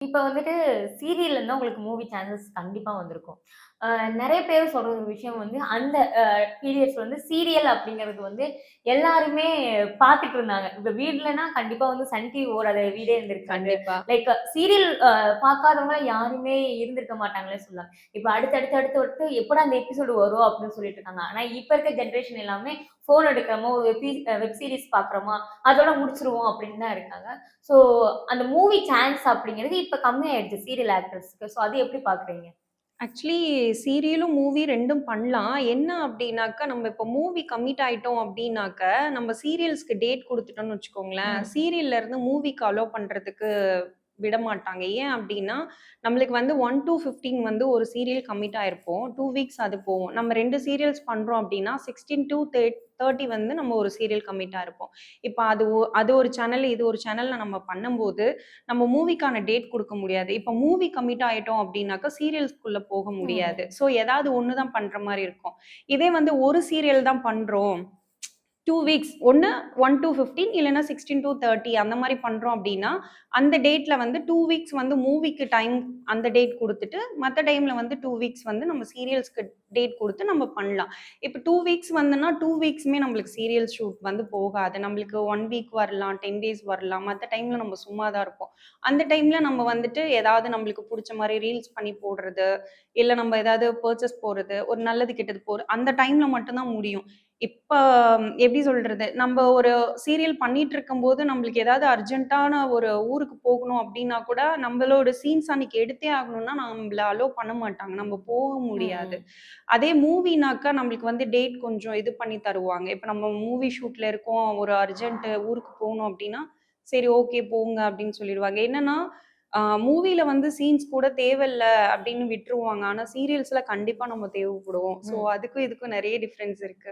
இப்ப வந்துட்டு சீரியல்ல இருந்தா உங்களுக்கு மூவி சான்ஸஸ் கண்டிப்பா வந்திருக்கும். நெறைய பேர் சொல்ற ஒரு விஷயம் வந்து, அந்த பீரியட்ஸ் வந்து சீரியல் அப்படிங்கிறது வந்து எல்லாருமே பார்த்துட்டு இருந்தாங்க. இப்ப வீட்லனா கண்டிப்பா வந்து சன் டிவி ஓடாத வீடே இருந்திருக்காது. கண்டிப்பா. லைக் சீரியல் பார்க்காதவங்க யாருமே இருந்திருக்க மாட்டாங்கன்னே சொல்லலாம். இப்ப அடுத்து எப்படா அந்த எபிசோடு வரும் அப்படின்னு சொல்லிட்டு இருக்காங்க. ஆனா இப்ப இருக்க ஜெனரேஷன் எல்லாமே ஃபோன் எடுக்கிறோமா, ஒரு வெப் சீரிஸ் பார்க்குறோமா, அதோட முடிச்சுருவோம் அப்படின்னு தான் இருக்காங்க. ஸோ அந்த மூவி சான்ஸ் அப்படிங்கிறது இப்ப கம்மியாயிடுச்சு சீரியல் ஆக்டர்ஸ்க்கு. ஸோ அது எப்படி பார்க்குறீங்க? ஆக்சுவலி சீரியலும், மூவி 2ம் பண்ணலாம். என்ன அப்டின்னாக்கா, நம்ம இப்போ மூவி கமிட் ஆயிட்டோம் அப்டின்னாக்க, நம்ம சீரியல்ஸ்க்கு டேட் குடுத்துட்டோம்னு வச்சுக்கோங்களேன், ம். சீரியல்ல இருந்து மூவிக்கு அலோ பண்றதுக்கு விடமாட்டாங்க. ஏன் அப்டின்னா, நம்மளுக்கு வந்து 1 டூ 15 வந்து ஒரு சீரியல் கமிட் ஆயிருப்போம். 2 வீக்ஸ் அது போகும். நம்ம 2 சீரியல்ஸ் பண்றோம் அப்டின்னா, 16 டூ 30 வந்து நம்ம ஒரு சீரியல் கமிட்டா இருப்போம். இப்ப அது ஒரு சேனல், இது ஒரு சேனல்ல நம்ம பண்ணும்போது, நம்ம மூவிக்கான டேட் குடுக்க முடியாது. இப்ப மூவி கமிட் ஆயிட்டோம் அப்டின்னாக்கா, சீரியல்ஸ்குள்ள போக முடியாது. ம். ஸோ ஏதாவது ஒண்ணு தான் பண்ற மாரி இருக்கும். இதே வந்து ஒரு சீரியல் தான் பண்றோம் 2 வீக்ஸ். ஒண்ணு 1 டூ 15 இல்லன்னா 16 டூ 30 அந்த மாரி பண்றோம் அப்டின்னா, அந்த டேட்ல வந்து 2 வீக்ஸ் வந்து மூவிக்கு டைம் அந்த டேட் குடுத்துட்டு, மத்த டைம்ல வந்து 2 வீக்ஸ் வந்து நம்ம சீரியல்ஸ்க்கு டேட் குடுத்து நம்ம பண்ணலாம். இப்ப 2 வீக்ஸ் வந்துன்னா, 2 வீக்ஸுமே நம்மளுக்கு சீரியல் ஷூட் வந்து போகாது. நம்மளுக்கு 1 வீக் வரலாம், 10 டேஸ் வரலாம். மத்த டைம்ல நம்ம சும்மா தான் இருப்போம். அந்த டைம்ல நம்ம வந்துட்டு ஏதாவது நம்மளுக்கு புடிச்ச மாரி ரீல்ஸ் பண்ணி போடுறது, இல்ல நம்ம ஏதாவது பர்ச்சேஸ் போறது, ஒரு நல்லது கெட்டது அந்த டைம்ல மட்டும் தான் முடியும். இப்ப எப்படி சொல்றது? நம்ப ஒரு சீரியல் பண்ணிட்டுருக்கும்போது, நம்மளுக்கு ஏதாவது அர்ஜென்ட்டான ஒரு ஊருக்கு போகணும் அப்டின்னா கூட, நம்பளோட சீன்ஸ் அன்னைக்கு எடுத்தே ஆகணும்னா, நம்பள அலோ பண்ண மாட்டாங்க. நம்ம போக முடியாது. ம். அதே மூவினாக்கா நம்மளுக்கு வந்து டேட் கொஞ்சம் இது பண்ணி தருவாங்க. இப்ப நம்ம மூவி ஷூட்ல இருக்கோம், ஒரு அர்ஜென்ட் ஊருக்கு போணும் அப்டின்னா, சரி ஓகே போங்க அப்டின்னு சொல்லிருவாங்க. என்னன்னா, மூவில வந்து சீன்ஸ் கூட தேவையில்ல அப்டின்னு விட்டுருவாங்க. ஆனா சீரியல்ஸ்ல கண்டிப்பா நம்ம தேவைப்படுவோம். ஸோ ம். அதுக்கும் இதுக்கும் நெறைய டிஃபரன்ஸ் இருக்கு.